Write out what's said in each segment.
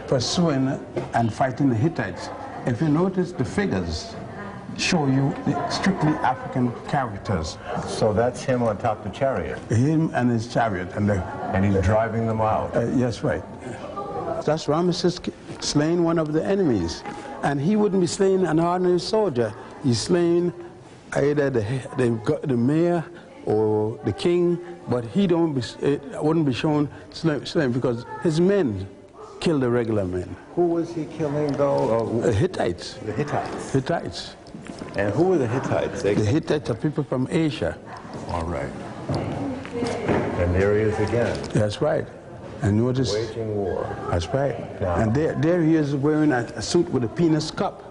pursuing and fighting the Hittites. If you notice, the figures show you the strictly African characters. So that's him on top of the chariot. Him and his chariot. And he's driving them out. Yes, right. That's Ramesses slaying one of the enemies. And he wouldn't be slaying an ordinary soldier. He's slaying either the mayor or the king, but wouldn't be shown slain because his men killed the regular men. Who was he killing, though? The Hittites. The Hittites. Hittites. And who were the Hittites? The Hittites are people from Asia. All right. And there he is again. That's right. And notice, waging war. That's right. Now, and there he is wearing a suit with a penis cup,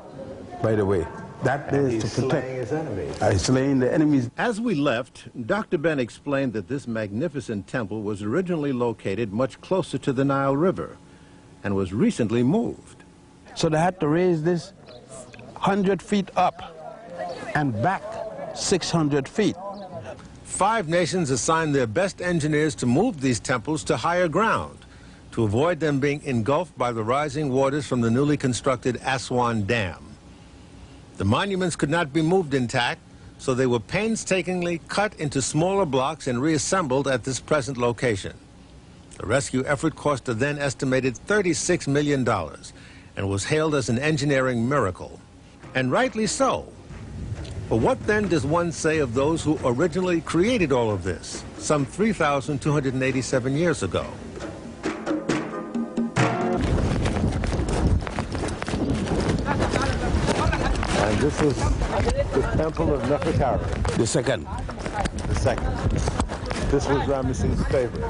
by the way. That is to protect. Slaying his enemies. He's slaying the enemies. As we left, Dr. Ben explained that this magnificent temple was originally located much closer to the Nile River and was recently moved. So they had to raise this 100 feet up and back 600 feet. 5 nations assigned their best engineers to move these temples to higher ground to avoid them being engulfed by the rising waters from the newly constructed Aswan Dam. The monuments could not be moved intact, so they were painstakingly cut into smaller blocks and reassembled at this present location. The rescue effort cost a then estimated $36 million and was hailed as an engineering miracle. And rightly so. But what then does one say of those who originally created all of this, some 3,287 years ago? And this is the temple of Nefertari. The second. The second. This was Ramesses' favorite.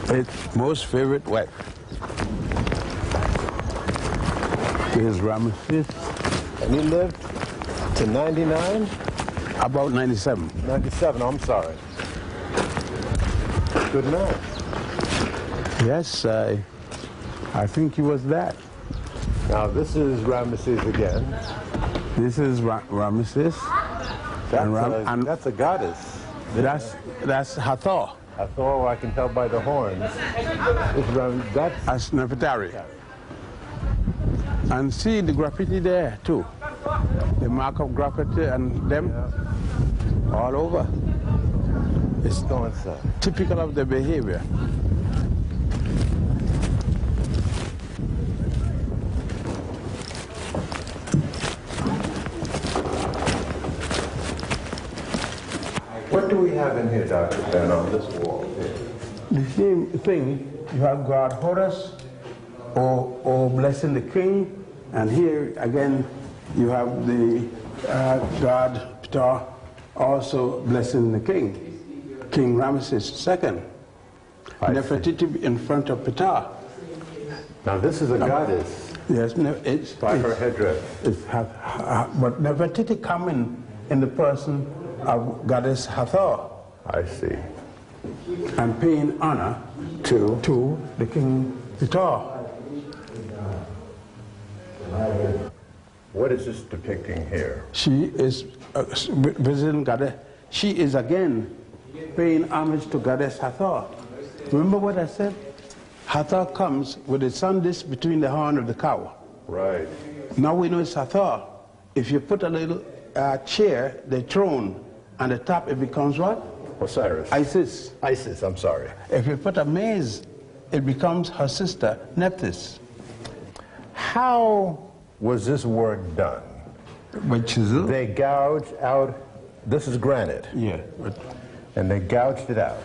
His most favorite wife. Here's Ramesses. And he lived to 99? About 97. 97, I'm sorry. Good man. Yes, I think he was that. Now this is Ramesses again. This is Ramesses. That's a goddess. That's Hathor. Hathor, I can tell by the horns. That's Nefertari. And see the graffiti there too. The mark of graffiti and them all over. It's typical of the behavior. What do we have in here, Dr. Ben, on this wall? The same thing, you have God Horus, or blessing the king, and here again you have the God Ptah also blessing the king, King Ramesses II. Nefertiti in front of Ptah. Now this is a goddess. Yes, it's by her headdress. But Nefertiti coming in the person of goddess Hathor. I see. And paying honor to the king Ptah. What is this depicting here? She is visiting goddess. She is again paying homage to goddess Hathor. Remember what I said? Hathor comes with the sun disk between the horn of the cow. Right. Now we know it's Hathor. If you put a little chair, the throne, on the top, it becomes what? Osiris. Isis. Isis, I'm sorry. If you put a maze, it becomes her sister, Nephthys. How was this work done? With chisel. They gouged out, this is granite. Yeah. And they gouged it out.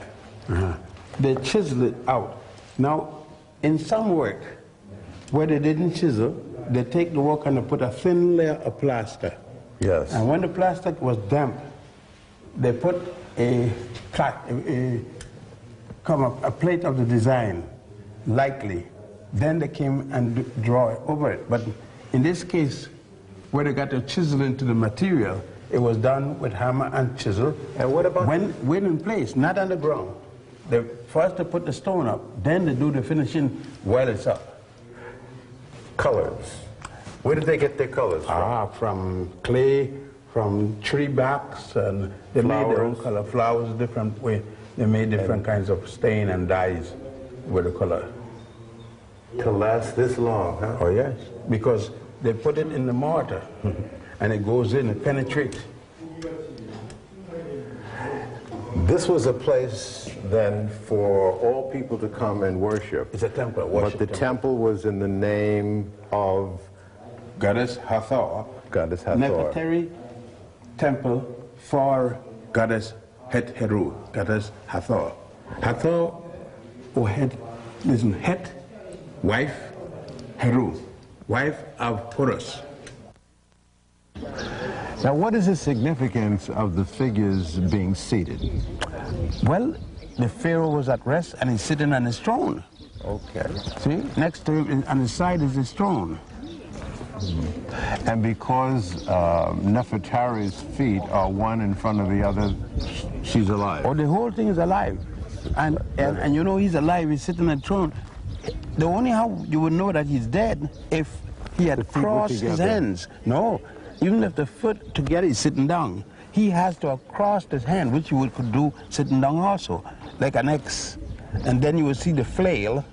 They chisel it out. Now, in some work, where they didn't chisel, they take the work and they put a thin layer of plaster. Yes. And when the plastic was damp, they put a plate of the design, lightly. Then they came and draw over it. But in this case, where they got to chisel into the material, it was done with hammer and chisel. And what about when in place, not on the ground? First they put the stone up, then they do the finishing while it's up. Colors. Where did they get their colors from? From clay, from tree barks, and they made their own color. Flowers, different way. They made different kinds of stain and dyes with the color. To last this long, huh? Oh, yes, because they put it in the mortar, and it goes in and penetrates. This was a place then for all people to come and worship. It's a temple, But worship the temple. temple was in the name of Goddess Hathor. Goddess Hathor. Nefertari temple for Goddess Het Heru, Goddess Hathor. Hathor, or Het, listen, Het, wife, Heru, wife of Horus. Now, what is the significance of the figures being seated? Well, the Pharaoh was at rest and he's sitting on his throne. Okay. See, next to him on the side is his throne. And because Nefertari's feet are one in front of the other, she's alive. Oh, the whole thing is alive. And you know he's alive, he's sitting on the throne. The only how you would know that he's dead if he had The feet were crossed his together. hands. No, even if the foot together is sitting down, he has to have crossed his hand, which you could do sitting down also, like an X. And then you will see the flail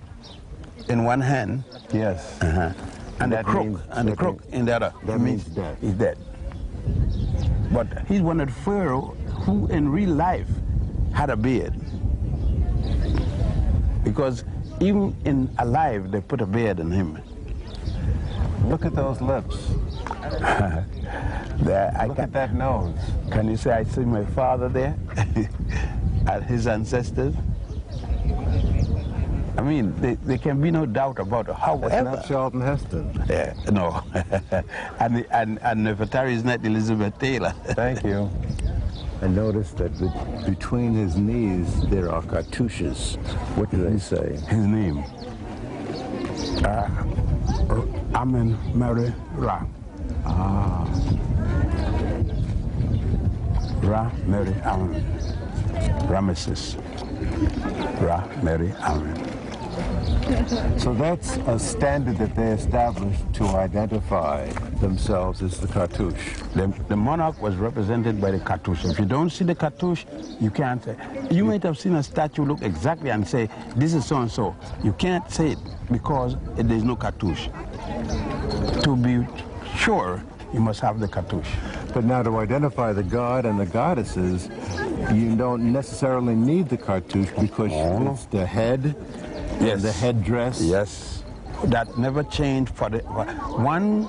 in one hand. Yes. And the That crook, means- and the that crook in the other. that It means death. He's dead. But he's one of the Pharaoh who in real life had a beard. Because even in alive, they put a beard on him. Look at those lips. There, Look at that nose. Can you say I see my father there? At his ancestors? I mean, there can be no doubt about it. That's However, not Charlton Heston. yeah, no. and Nefertari is not Elizabeth Taylor. Thank you. I noticed that between his knees there are cartouches. What do they say? His name? Amen Mary Ra. Ra Mary Amen. Rameses. Ra Mary Amen. So that's a standard that they established to identify themselves as the cartouche. The monarch was represented by the cartouche. If you don't see the cartouche, you can't say. You might have seen a statue look exactly and say, this is so-and-so. You can't say it because there's no cartouche. To be sure, you must have the cartouche. But now to identify the god and the goddesses, you don't necessarily need the cartouche because it's the head, and the headdress. Yes. That never changed for the one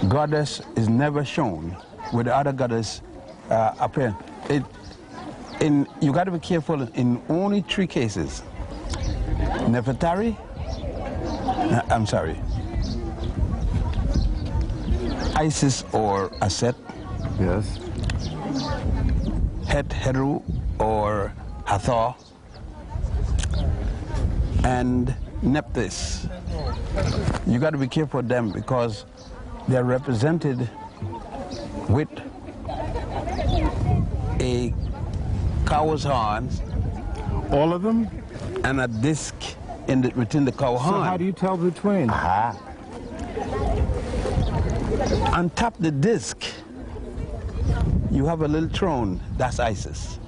goddess is never shown with the other goddess appearing. You got to be careful in only 3 cases. Nefertari, I'm sorry, Isis or Aset, Yes. Het Heru or Hathor, and Nephthys. You got to be careful of them because they're represented with a cow's horns, All of them? and a disc within the cow So horn. how do you tell between? On top the disc, you have a little throne. That's Isis.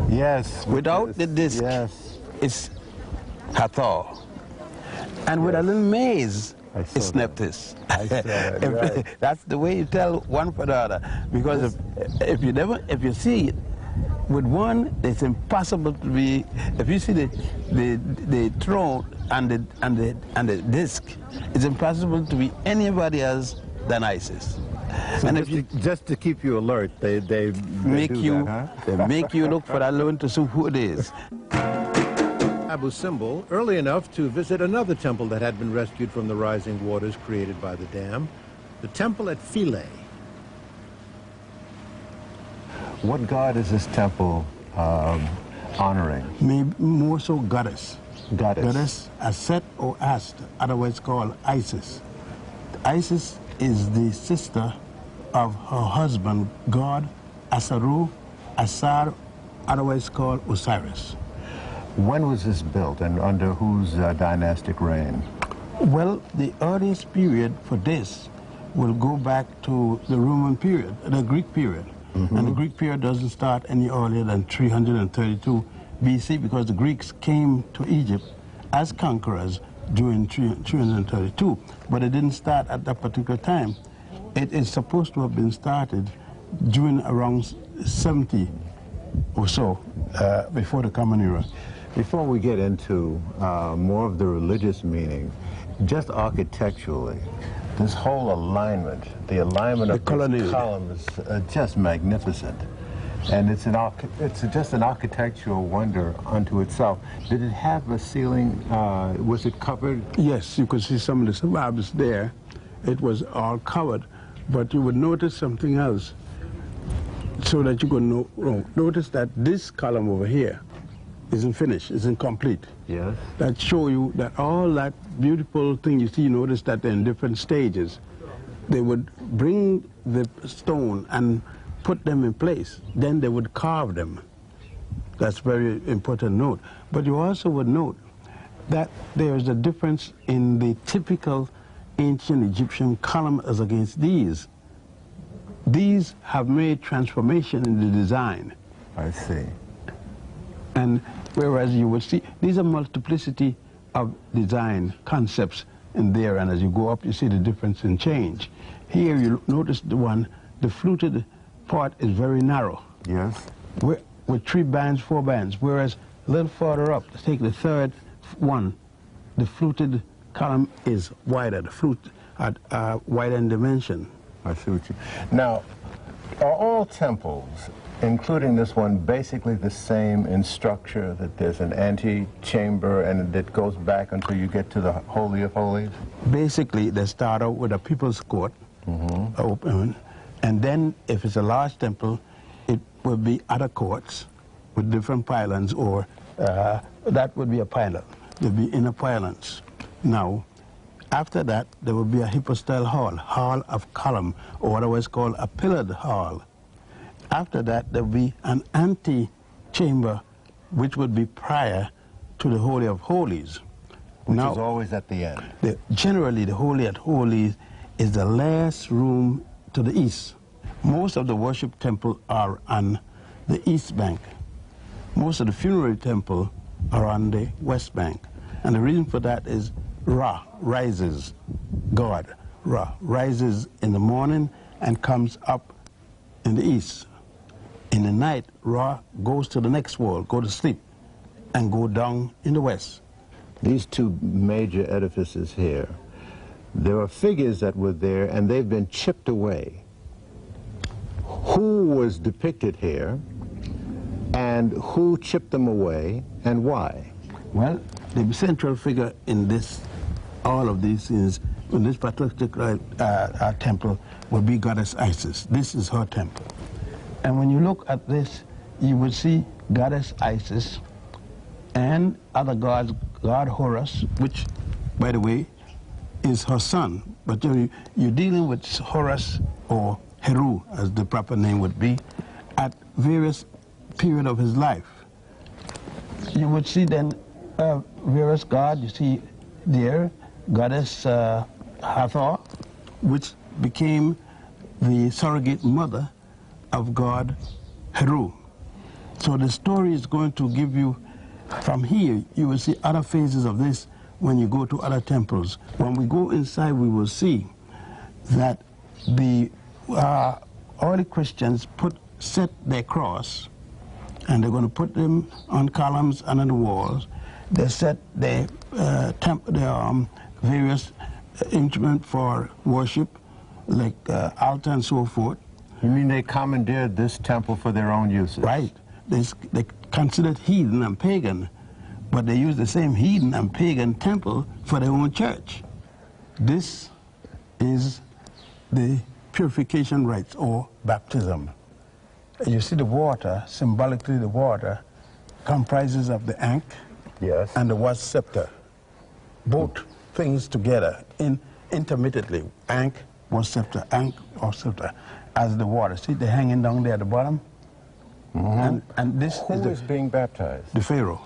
Yes. Without the disc, Yes. it's Hathor. And with a little maze, I saw it's that. Nephthys. I saw that, right. That's the way you tell one for the other. Because if you see it with one, it's impossible to be. If you see the throne and the disc, it's impossible to be anybody else than Isis. So and just to keep you alert, they make do you that, huh? they make you look for that loan to see who it is. Abu Simbel early enough to visit another temple that had been rescued from the rising waters created by the dam, the temple at Philae. What god is this temple honoring? Maybe more so goddess. Goddess. Goddess Aset or Ast, otherwise called Isis. Isis is the sister of her husband, god Asaru, Asar, otherwise called Osiris. When was this built and under whose dynastic reign? Well, the earliest period for this will go back to the Roman period, the Greek period. And the Greek period doesn't start any earlier than 332 BC because the Greeks came to Egypt as conquerors during 332, but it didn't start at that particular time. It is supposed to have been started during around 70 or so, before the Common Era. Before we get into more of the religious meaning, just architecturally, this whole alignment, the alignment of the columns is just magnificent. And it's just an architectural wonder unto itself. Did it have a ceiling? Was it covered? Yes, you could see some of the slabs there. It was all covered, but you would notice something else, so that you could notice that this column over here isn't finished, isn't complete. Yes. That show you that all that beautiful thing you see, you notice that they're in different stages. They would bring the stone and put them in place. Then they would carve them. That's a very important note. But you also would note that there's a difference in the typical ancient Egyptian column as against these. These have made transformation in the design. I see. And whereas you would see, these are multiplicity of design concepts in there, and as you go up, you see the difference in change. Here you notice the fluted part is very narrow. Yes. With 3 bands, 4 bands, whereas a little farther up, take the third one, the fluted column is wider, the flute at wider in dimension. I see what you... Now, are all temples, including this one, basically the same in structure, that there's an ante-chamber and it goes back until you get to the Holy of Holies? Basically, they start out with a people's court, open, and then if it's a large temple, it will be other courts with different pylons, or that would be a pylon. There'll be inner pylons. Now, after that, there will be a hypostyle hall of column, or otherwise called a pillared hall. After that, there will be an ante-chamber, which would be prior to the Holy of Holies. Which is always at the end. Generally, the Holy of Holies is the last room to the east. Most of the worship temples are on the east bank. Most of the funerary temples are on the west bank. And the reason for that is Ra rises, God. Ra rises in the morning and comes up in the east. In the night, Ra goes to the next world, go to sleep, and go down in the west. These 2 major edifices here, there are figures that were there and they've been chipped away. Who was depicted here, and who chipped them away, and why? Well, the central figure in this, all of these things, in this particular temple, will be Goddess Isis. This is her temple. And when you look at this, you will see Goddess Isis and other gods, God Horus, which, by the way, is her son. But you're dealing with Horus, or Heru, as the proper name would be, at various periods of his life. You would see then various gods. You see there, Goddess Hathor, which became the surrogate mother of God Heru. So the story is going to give you, from here, you will see other phases of this when you go to other temples. When we go inside, we will see that the early Christians set their cross, and they're going to put them on columns and on the walls. They set their various instruments for worship, like altar and so forth. You mean they commandeered this temple for their own uses? Right. They considered heathen and pagan, but they used the same heathen and pagan temple for their own church. This is the purification rites, or baptism. You see the water, symbolically the water, comprises of the ankh, yes, and the was scepter. Both things together, intermittently, ankh, was scepter, ankh, or scepter, as the water. See, they're hanging down there at the bottom? And this is being baptized? The Pharaoh.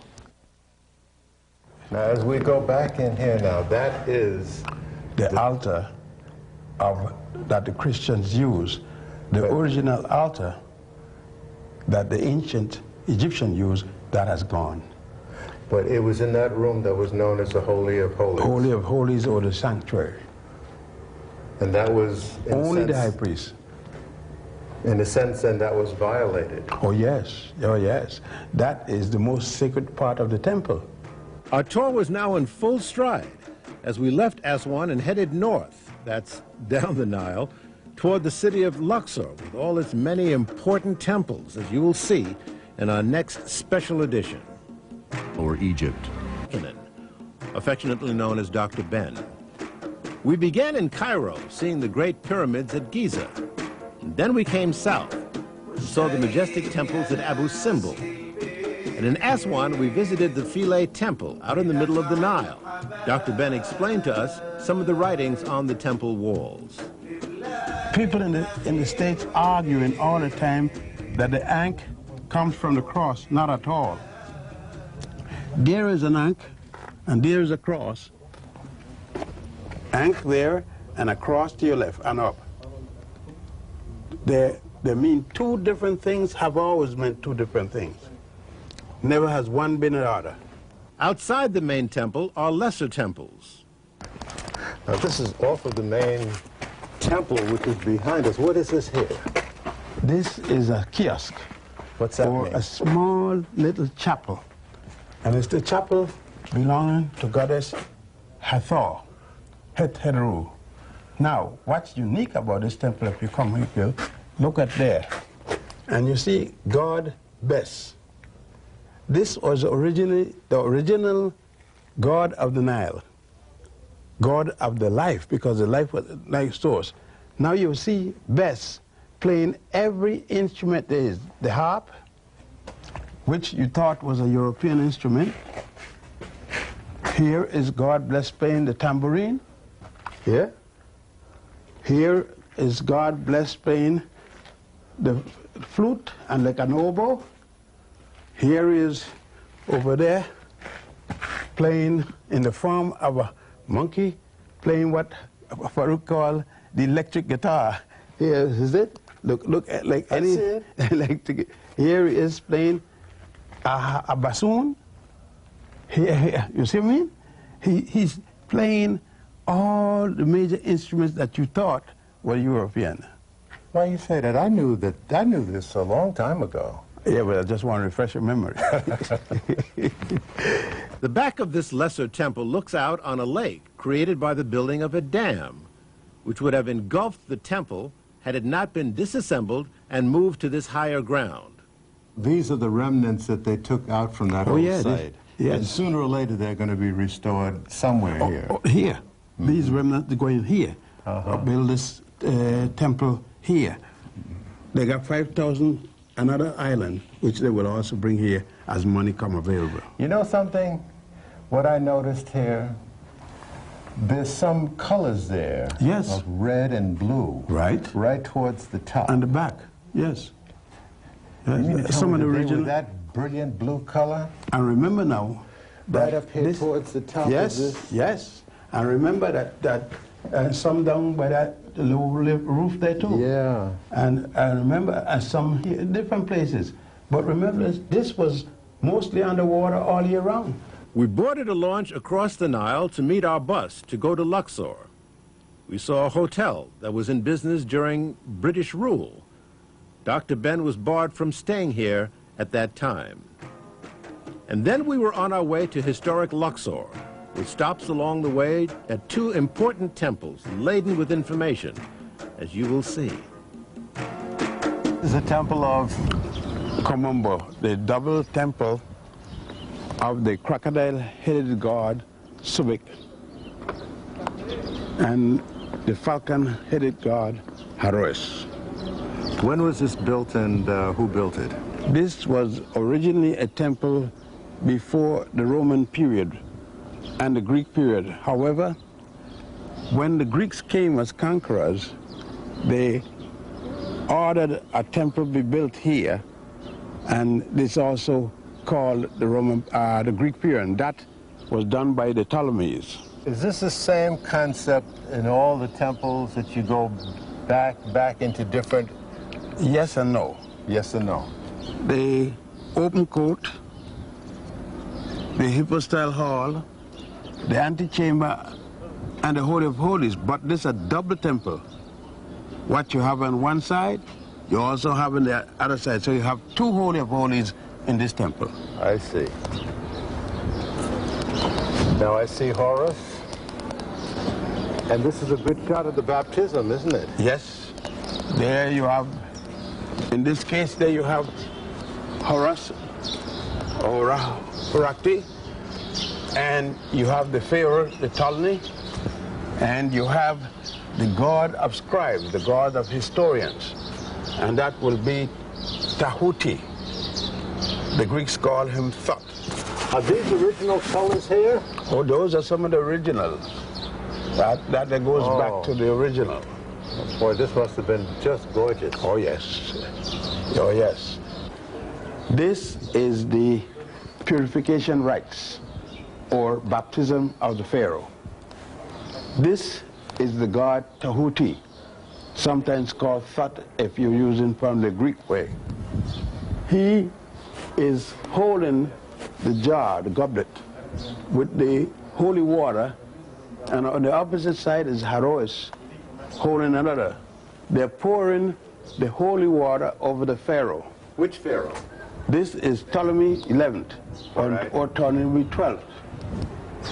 Now, as we go back in here now, that is the altar that the Christians use. The original altar that the ancient Egyptian used, that has gone. But it was in that room that was known as the Holy of Holies. Holy of Holies, or the sanctuary. And that was... Only the high priest. In a sense, then, that was violated. Oh, yes. Oh, yes. That is the most sacred part of the temple. Our tour was now in full stride as we left Aswan and headed north, that's down the Nile, toward the city of Luxor with all its many important temples, as you will see in our next special edition. Or Egypt. Affectionately known as Dr. Ben. We began in Cairo, seeing the great pyramids at Giza. And then we came south, saw the majestic temples at Abu Simbel. And in Aswan, we visited the Philae Temple out in the middle of the Nile. Dr. Ben explained to us some of the writings on the temple walls. People in the States arguing all the time that the ankh comes from the cross. Not at all. There is an ankh, and there is a cross. Ankh there, and a cross to your left, and up. They mean two different things, have always meant two different things. Never has one been another. Outside the main temple are lesser temples. Now, this is off of the main temple, which is behind us. What is this here? This is a kiosk. What's that or mean? A small little chapel. And it's the chapel belonging to goddess Hathor, Het-Heru. Now, what's unique about this temple, if you come here, look at there. And you see God Bes. This was originally the original god of the Nile, god of the life, because the life was life source. Now you see Bes playing every instrument there is. The harp, which you thought was a European instrument. Here is God Bless playing the tambourine. Here. Here is God Bless playing the flute and like an oboe. Here is over there playing in the form of a monkey, playing what Farouk called the electric guitar. Here is it. Look at like any electric. Here he is playing a bassoon. Here, you see me? He's playing all the major instruments that you thought were European. Why you say that? I knew this a long time ago. Yeah, but I just want to refresh your memory. The back of this lesser temple looks out on a lake created by the building of a dam, which would have engulfed the temple had it not been disassembled and moved to this higher ground. These are the remnants that they took out from that old site. Yes. And sooner or later, they're going to be restored somewhere here. Here. These remnants are going here. Build this temple here. They got 5,000 another island, which they will also bring here as money come available. You know something? What I noticed here, there's some colors there. Yes. Of red and blue. Right. Right towards the top. And the back, yes. You mean to tell Some me of the that they were original. that brilliant blue color? And remember now, Right up here towards the top yes, of this? Yes. And remember that some down by that low roof there too. Yeah. And remember some here in different places. But remember, this was mostly underwater all year round. We boarded a launch across the Nile to meet our bus to go to Luxor. We saw a hotel that was in business during British rule. Dr. Ben was barred from staying here at that time. And then we were on our way to historic Luxor, with stops along the way at two important temples laden with information, as you will see. This is a temple of Komombo, the double temple of the crocodile-headed god Subik and the falcon-headed god Haroes. When was this built and who built it? This was originally a temple before the Roman period and the Greek period. However, when the Greeks came as conquerors, they ordered a temple be built here, and this also called the Greek period, and that was done by the Ptolemies. Is this the same concept in all the temples that you go back into different? Yes and no. Yes and no. The open court the hypostyle hall, the antechamber, and the Holy of Holies, but this is a double temple. What you have on one side, you also have on the other side. So you have two Holy of Holies in this temple. I see. Now I see Horus. And this is a good shot of the baptism, isn't it? Yes. There you have, in this case, there you have Horus, or Horakti, and you have the Pharaoh, the Ptolemy, and you have the god of scribes, the god of historians, and that will be Tahuti. The Greeks call him Thoth. Are these original colors here? Oh, those are some of the originals. That goes back to the original. Boy, this must have been just gorgeous. Oh, yes. Oh, yes. This is the purification rites, or baptism of the Pharaoh. This is the god Tahuti, sometimes called Thoth if you're using from the Greek way. He is holding the jar, the goblet, with the holy water, and on the opposite side is Haroes, holding another. They're pouring the holy water over the Pharaoh. Which Pharaoh? This is Ptolemy 11th, or Ptolemy 12th.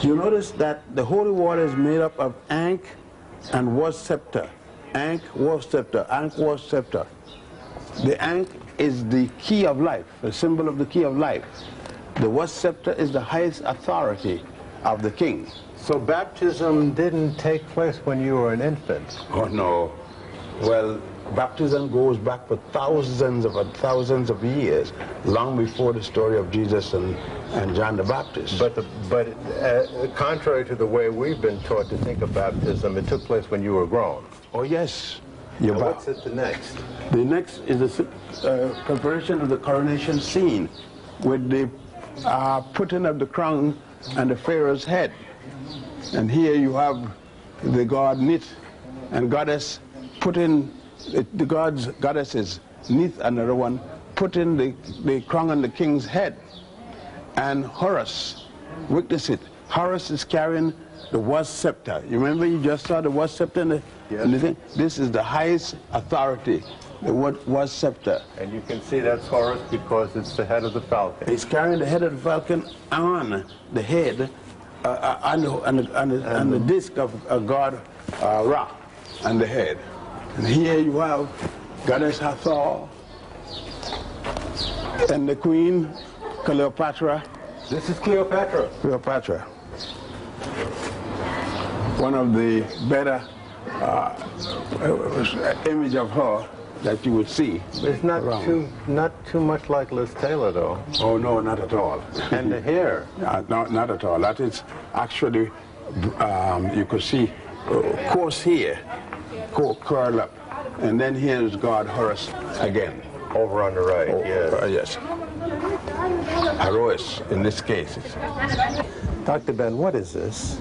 You notice that the holy water is made up of Ankh and was scepter. Ankh was scepter, Ankh was scepter. The Ankh is the key of life, the symbol of the key of life. The was scepter is the highest authority of the king. So baptism didn't take place when you were an infant? Oh, no. Well, baptism goes back for thousands of years, long before the story of Jesus and John the Baptist. But contrary to the way we've been taught to think of baptism, it took place when you were grown. Oh, yes. What's it the next? The next is the preparation of the coronation scene with the putting of the crown on the Pharaoh's head. And here you have the god Nith and goddess putting the goddesses, Nith another one, putting the crown on the king's head. And Horus, witness it. Horus is carrying the was scepter. You remember you just saw the was scepter in the thing? This is the highest authority, the was scepter. And you can see that's Horus because it's the head of the falcon. He's carrying the head of the falcon on the head, on the disc of god Ra on the head. And here you have Goddess Hathor and the queen Cleopatra. This is Cleopatra. Cleopatra. One of the better image of her that you would see. It's not too much like Liz Taylor, though. Oh, no, not at all. And the hair? No, not at all. That is actually, you could see coarse hair, curl up. And then here's God Horus again. Over on the right, Yes. Haroes, in this case. Dr. Ben, what is this?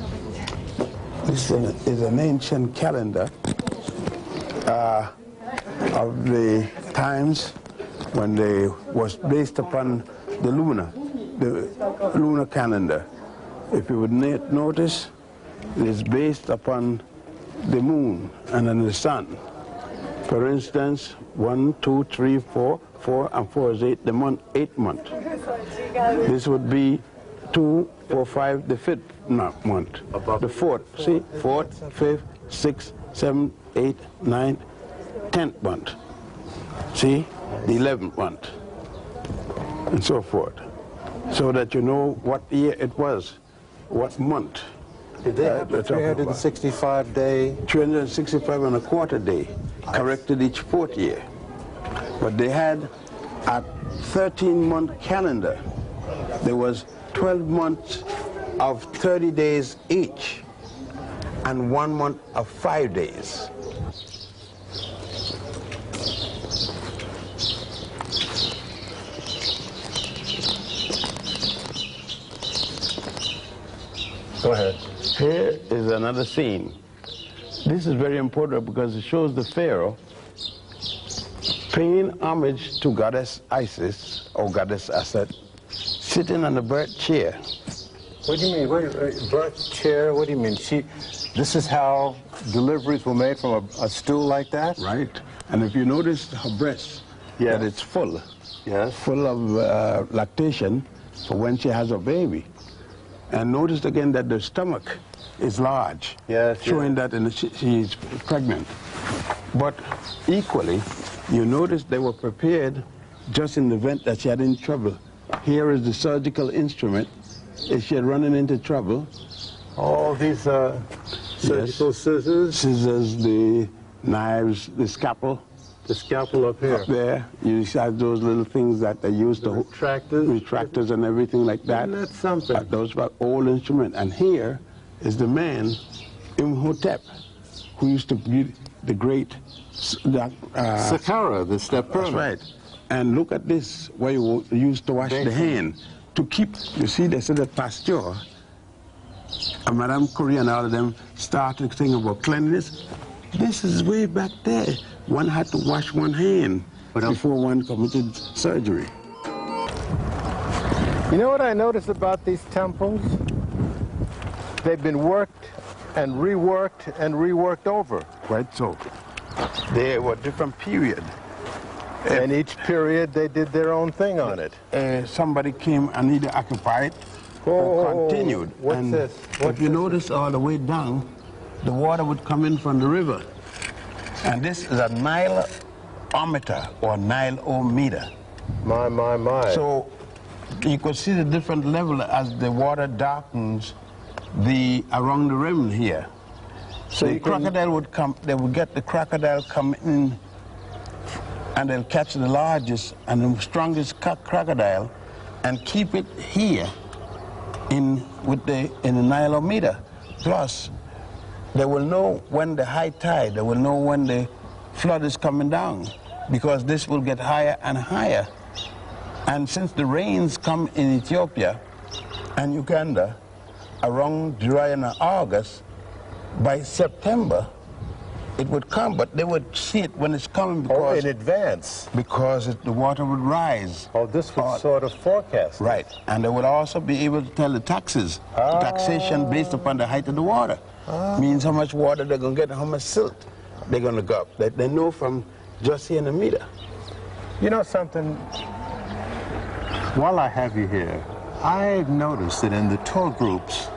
This is an ancient calendar of the times when they was based upon the lunar calendar. If you would notice, it is based upon the moon and then the sun. For instance, 1, 2, 3, 4, 4 and 4 is 8, the month, 8th month. This would be 2, 4, 5, the 5th month. The 4th, see, 4th, 5th, 6th, 7th, 8th, 9th, 10th month. See, the 11th month, and so forth. So that you know what year it was, what month. Did they have the 365-day? 365 and a quarter day, corrected each 4th year. But they had a 13-month calendar. There was 12 months of 30 days each, and 1 month of 5 days. Go ahead. Here is another scene. This is very important because it shows the Pharaoh paying homage to Goddess Isis, or Goddess Aset, sitting on the bird chair. What do you mean? Birth chair? What do you mean? This is how deliveries were made from a stool like that? Right. And if you notice her breast, that it's full. Yes. Full of lactation for when she has a baby. And notice again that the stomach is large, showing that she's pregnant. But equally, you notice they were prepared just in the event that she had any trouble. Here is the surgical instrument. If she had run into trouble. All these surgical scissors? Scissors, the knives, the scalpel. The scalpel up here. Up there, you have those little things that they use to retractors and everything like that. Isn't that something? Those were old instruments. And here is the man, Imhotep, who used to be the great Saqqara, the step pyramid. That's right. And look at this, where you used to wash the hand to keep. You see, they said that Pasteur, and Madame Curie and all of them started thinking about cleanliness. This is way back there. One had to wash one hand before one committed surgery. You know what I noticed about these temples? They've been worked and reworked over. Right, so they were different period. And each period they did their own thing on it. Somebody came and either occupied or continued. What's this? If you notice all the way down, the water would come in from the river. And this is a Nileometer or Nileometer. My. So you could see the different level as the water darkens around the rim here. So the crocodile would come, they would get the crocodile come in and they'll catch the largest and the strongest crocodile and keep it here in the Nileometer. Plus, they will know when the high tide, they will know when the flood is coming down, because this will get higher and higher. And since the rains come in Ethiopia and Uganda around July and August, by September it would come, but they would see it when it's coming because in advance. Because the water would rise. Oh, this was sort of forecast. Right, and they would also be able to tell the taxation based upon the height of the water. Means how much water they're going to get and how much silt they're going to go up. They know from just here in the meter. You know something? While I have you here, I've noticed that in the tour groups,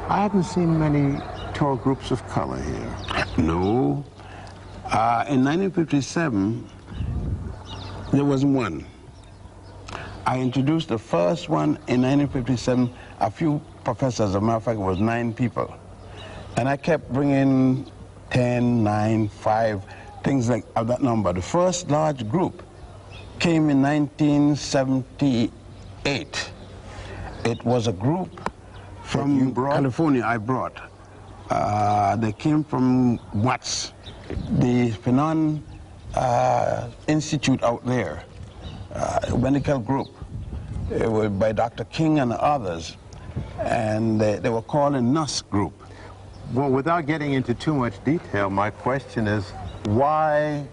I haven't seen many tour groups of color here. No. In 1957, there was one. I introduced the first one in 1957, a few professors, as a matter of fact, it was 9 people. And I kept bringing 10, 9, 5, things like that number. The first large group came in 1978. It was a group from California I brought. They came from Watts, the Fanon Institute out there, a medical group. It was by Dr. King and others, and they were called a NUS group. Well, without getting into too much detail, my question is, why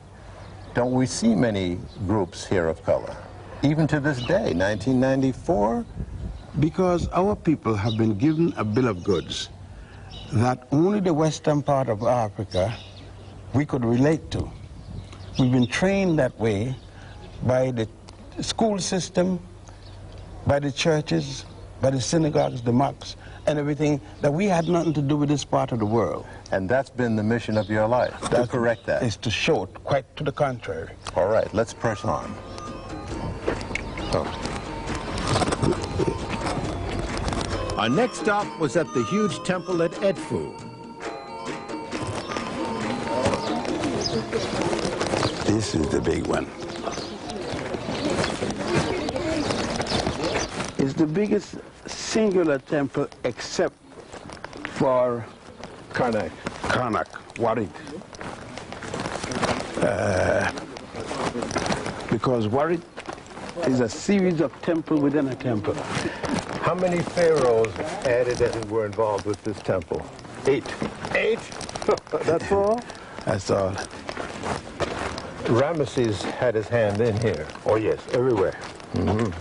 don't we see many groups here of color? Even to this day, 1994? Because our people have been given a bill of goods that only the western part of Africa we could relate to. We've been trained that way by the school system, by the churches, by the synagogues, the mosques, and everything, that we had nothing to do with this part of the world. And that's been the mission of your life, to correct that? Is to show it, quite to the contrary. All right, let's press on. Our next stop was at the huge temple at Edfu. This is the big one. It's the biggest singular temple except for Karnak, Warit. Because Warit is a series of temple within a temple. How many pharaohs added and were involved with this temple? 8. 8? That's all? That's all. Ramesses had his hand in here. Oh yes, everywhere. Mm-hmm.